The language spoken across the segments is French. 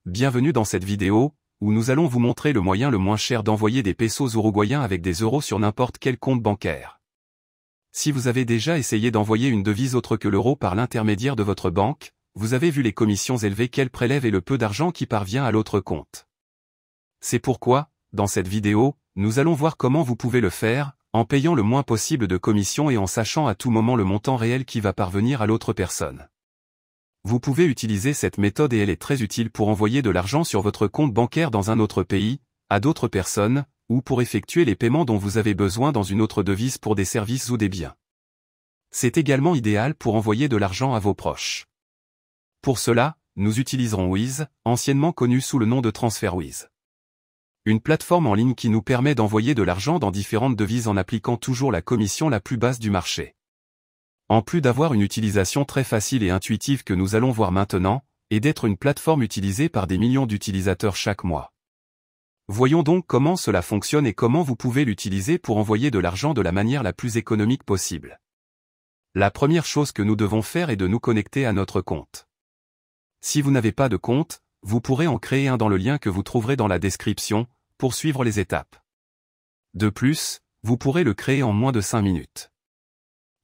bienvenue dans cette vidéo, où nous allons vous montrer le moyen le moins cher d'envoyer des pesos uruguayens avec des euros sur n'importe quel compte bancaire. Si vous avez déjà essayé d'envoyer une devise autre que l'euro par l'intermédiaire de votre banque, vous avez vu les commissions élevées qu'elle prélève et le peu d'argent qui parvient à l'autre compte. C'est pourquoi, dans cette vidéo, nous allons voir comment vous pouvez le faire, en payant le moins possible de commissions et en sachant à tout moment le montant réel qui va parvenir à l'autre personne. Vous pouvez utiliser cette méthode et elle est très utile pour envoyer de l'argent sur votre compte bancaire dans un autre pays, à d'autres personnes, ou pour effectuer les paiements dont vous avez besoin dans une autre devise pour des services ou des biens. C'est également idéal pour envoyer de l'argent à vos proches. Pour cela, nous utiliserons Wise, anciennement connu sous le nom de TransferWise. Une plateforme en ligne qui nous permet d'envoyer de l'argent dans différentes devises en appliquant toujours la commission la plus basse du marché. En plus d'avoir une utilisation très facile et intuitive que nous allons voir maintenant, et d'être une plateforme utilisée par des millions d'utilisateurs chaque mois. Voyons donc comment cela fonctionne et comment vous pouvez l'utiliser pour envoyer de l'argent de la manière la plus économique possible. La première chose que nous devons faire est de nous connecter à notre compte. Si vous n'avez pas de compte, vous pourrez en créer un dans le lien que vous trouverez dans la description, pour suivre les étapes. De plus, vous pourrez le créer en moins de 5 minutes.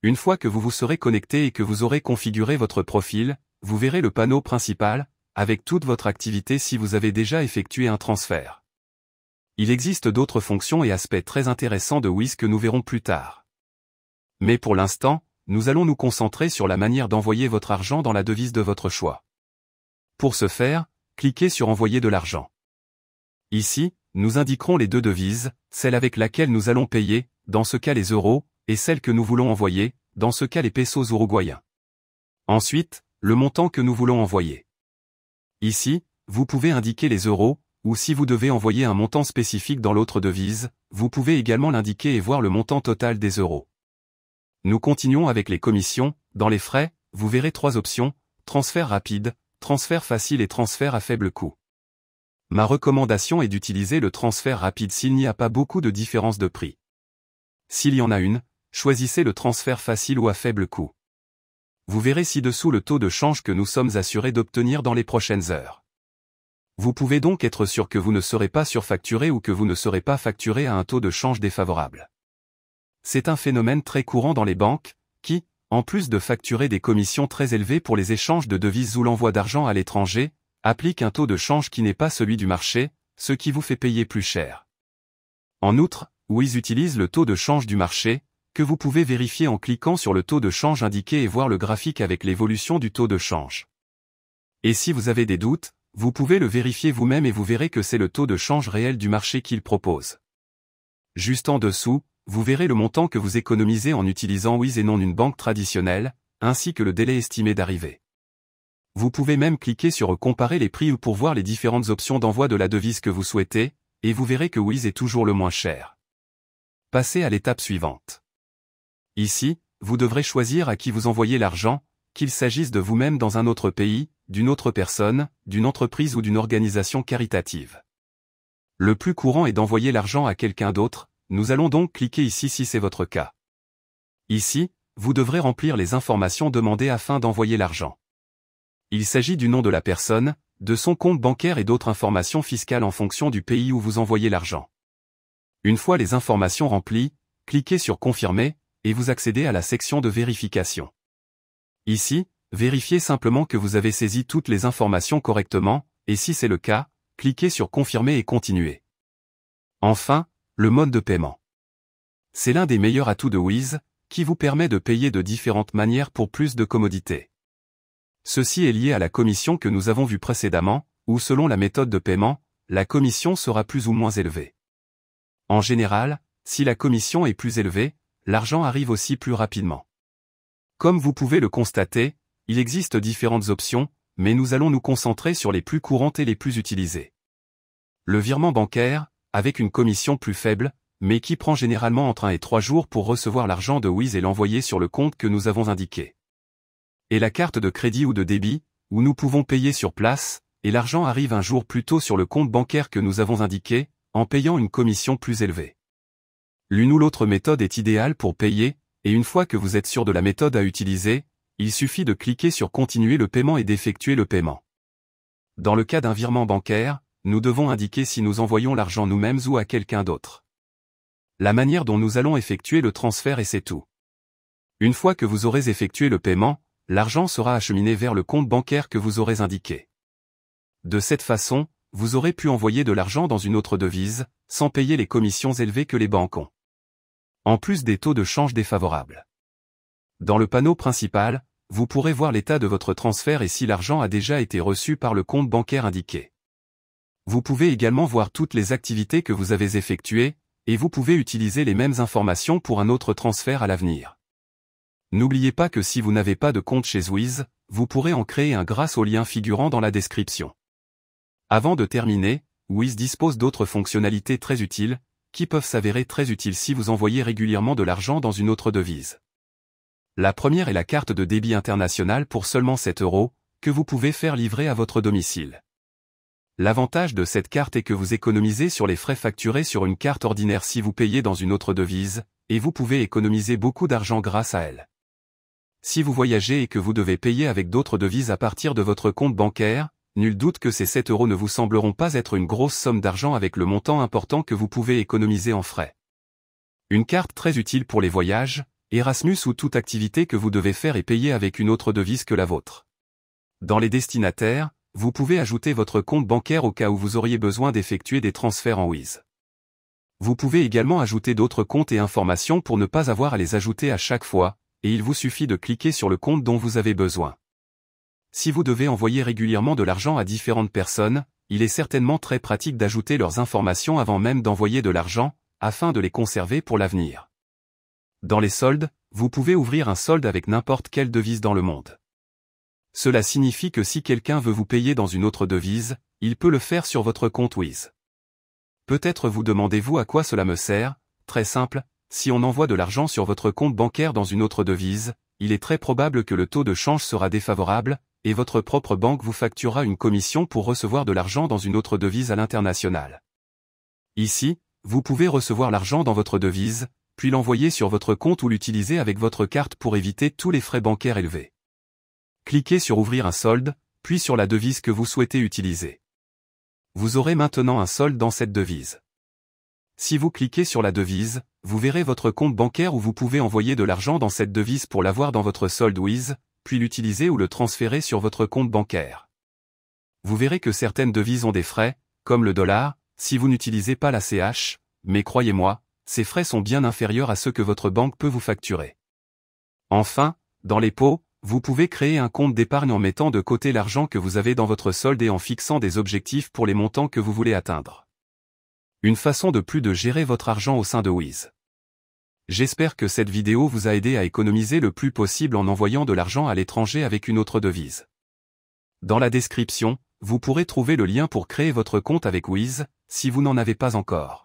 Une fois que vous vous serez connecté et que vous aurez configuré votre profil, vous verrez le panneau principal, avec toute votre activité si vous avez déjà effectué un transfert. Il existe d'autres fonctions et aspects très intéressants de Wise que nous verrons plus tard. Mais pour l'instant, nous allons nous concentrer sur la manière d'envoyer votre argent dans la devise de votre choix. Pour ce faire, cliquez sur Envoyer de l'argent. Ici, nous indiquerons les deux devises, celle avec laquelle nous allons payer, dans ce cas les euros, et celle que nous voulons envoyer, dans ce cas les pesos uruguayens. Ensuite, le montant que nous voulons envoyer. Ici, vous pouvez indiquer les euros, ou si vous devez envoyer un montant spécifique dans l'autre devise, vous pouvez également l'indiquer et voir le montant total des euros. Nous continuons avec les commissions. Dans les frais, vous verrez 3 options, transfert rapide, transfert facile et transfert à faible coût. Ma recommandation est d'utiliser le transfert rapide s'il n'y a pas beaucoup de différence de prix. S'il y en a une, choisissez le transfert facile ou à faible coût. Vous verrez ci-dessous le taux de change que nous sommes assurés d'obtenir dans les prochaines heures. Vous pouvez donc être sûr que vous ne serez pas surfacturé ou que vous ne serez pas facturé à un taux de change défavorable. C'est un phénomène très courant dans les banques, qui, en plus de facturer des commissions très élevées pour les échanges de devises ou l'envoi d'argent à l'étranger, applique un taux de change qui n'est pas celui du marché, ce qui vous fait payer plus cher. En outre, Wise utilise le taux de change du marché, que vous pouvez vérifier en cliquant sur le taux de change indiqué et voir le graphique avec l'évolution du taux de change. Et si vous avez des doutes, vous pouvez le vérifier vous-même et vous verrez que c'est le taux de change réel du marché qu'il propose. Juste en dessous, vous verrez le montant que vous économisez en utilisant Wise et non une banque traditionnelle, ainsi que le délai estimé d'arrivée. Vous pouvez même cliquer sur Comparer les prix ou pour voir les différentes options d'envoi de la devise que vous souhaitez, et vous verrez que Wise est toujours le moins cher. Passez à l'étape suivante. Ici, vous devrez choisir à qui vous envoyez l'argent, qu'il s'agisse de vous-même dans un autre pays, d'une autre personne, d'une entreprise ou d'une organisation caritative. Le plus courant est d'envoyer l'argent à quelqu'un d'autre, nous allons donc cliquer ici si c'est votre cas. Ici, vous devrez remplir les informations demandées afin d'envoyer l'argent. Il s'agit du nom de la personne, de son compte bancaire et d'autres informations fiscales en fonction du pays où vous envoyez l'argent. Une fois les informations remplies, cliquez sur Confirmer, et vous accédez à la section de vérification. Ici, vérifiez simplement que vous avez saisi toutes les informations correctement, et si c'est le cas, cliquez sur Confirmer et Continuer. Enfin, le mode de paiement. C'est l'un des meilleurs atouts de Wise, qui vous permet de payer de différentes manières pour plus de commodité. Ceci est lié à la commission que nous avons vue précédemment, où selon la méthode de paiement, la commission sera plus ou moins élevée. En général, si la commission est plus élevée, l'argent arrive aussi plus rapidement. Comme vous pouvez le constater, il existe différentes options, mais nous allons nous concentrer sur les plus courantes et les plus utilisées. Le virement bancaire, avec une commission plus faible, mais qui prend généralement entre 1 et 3 jours pour recevoir l'argent de Wise et l'envoyer sur le compte que nous avons indiqué. Et la carte de crédit ou de débit, où nous pouvons payer sur place, et l'argent arrive un jour plus tôt sur le compte bancaire que nous avons indiqué, en payant une commission plus élevée. L'une ou l'autre méthode est idéale pour payer, et une fois que vous êtes sûr de la méthode à utiliser, il suffit de cliquer sur Continuer le paiement et d'effectuer le paiement. Dans le cas d'un virement bancaire, nous devons indiquer si nous envoyons l'argent nous-mêmes ou à quelqu'un d'autre. La manière dont nous allons effectuer le transfert et c'est tout. Une fois que vous aurez effectué le paiement, l'argent sera acheminé vers le compte bancaire que vous aurez indiqué. De cette façon, vous aurez pu envoyer de l'argent dans une autre devise, sans payer les commissions élevées que les banques ont. En plus des taux de change défavorables. Dans le panneau principal, vous pourrez voir l'état de votre transfert et si l'argent a déjà été reçu par le compte bancaire indiqué. Vous pouvez également voir toutes les activités que vous avez effectuées, et vous pouvez utiliser les mêmes informations pour un autre transfert à l'avenir. N'oubliez pas que si vous n'avez pas de compte chez Wiz, vous pourrez en créer un grâce au lien figurant dans la description. Avant de terminer, Wiz dispose d'autres fonctionnalités très utiles, qui peuvent s'avérer très utiles si vous envoyez régulièrement de l'argent dans une autre devise. La première est la carte de débit international pour seulement 7 €, que vous pouvez faire livrer à votre domicile. L'avantage de cette carte est que vous économisez sur les frais facturés sur une carte ordinaire si vous payez dans une autre devise, et vous pouvez économiser beaucoup d'argent grâce à elle. Si vous voyagez et que vous devez payer avec d'autres devises à partir de votre compte bancaire, nul doute que ces 7 € ne vous sembleront pas être une grosse somme d'argent avec le montant important que vous pouvez économiser en frais. Une carte très utile pour les voyages, Erasmus ou toute activité que vous devez faire et payer avec une autre devise que la vôtre. Dans les destinataires, vous pouvez ajouter votre compte bancaire au cas où vous auriez besoin d'effectuer des transferts en Wiz. Vous pouvez également ajouter d'autres comptes et informations pour ne pas avoir à les ajouter à chaque fois, et il vous suffit de cliquer sur le compte dont vous avez besoin. Si vous devez envoyer régulièrement de l'argent à différentes personnes, il est certainement très pratique d'ajouter leurs informations avant même d'envoyer de l'argent, afin de les conserver pour l'avenir. Dans les soldes, vous pouvez ouvrir un solde avec n'importe quelle devise dans le monde. Cela signifie que si quelqu'un veut vous payer dans une autre devise, il peut le faire sur votre compte Wiz. Peut-être vous demandez-vous à quoi cela me sert? Très simple, si on envoie de l'argent sur votre compte bancaire dans une autre devise, il est très probable que le taux de change sera défavorable, et votre propre banque vous facturera une commission pour recevoir de l'argent dans une autre devise à l'international. Ici, vous pouvez recevoir l'argent dans votre devise, puis l'envoyer sur votre compte ou l'utiliser avec votre carte pour éviter tous les frais bancaires élevés. Cliquez sur Ouvrir un solde, puis sur la devise que vous souhaitez utiliser. Vous aurez maintenant un solde dans cette devise. Si vous cliquez sur la devise, vous verrez votre compte bancaire où vous pouvez envoyer de l'argent dans cette devise pour l'avoir dans votre solde Wiz, puis l'utiliser ou le transférer sur votre compte bancaire. Vous verrez que certaines devises ont des frais, comme le dollar, si vous n'utilisez pas la CH, mais croyez-moi, ces frais sont bien inférieurs à ceux que votre banque peut vous facturer. Enfin, dans les pots, vous pouvez créer un compte d'épargne en mettant de côté l'argent que vous avez dans votre solde et en fixant des objectifs pour les montants que vous voulez atteindre. Une façon de plus de gérer votre argent au sein de Wiz. J'espère que cette vidéo vous a aidé à économiser le plus possible en envoyant de l'argent à l'étranger avec une autre devise. Dans la description, vous pourrez trouver le lien pour créer votre compte avec Wiz, si vous n'en avez pas encore.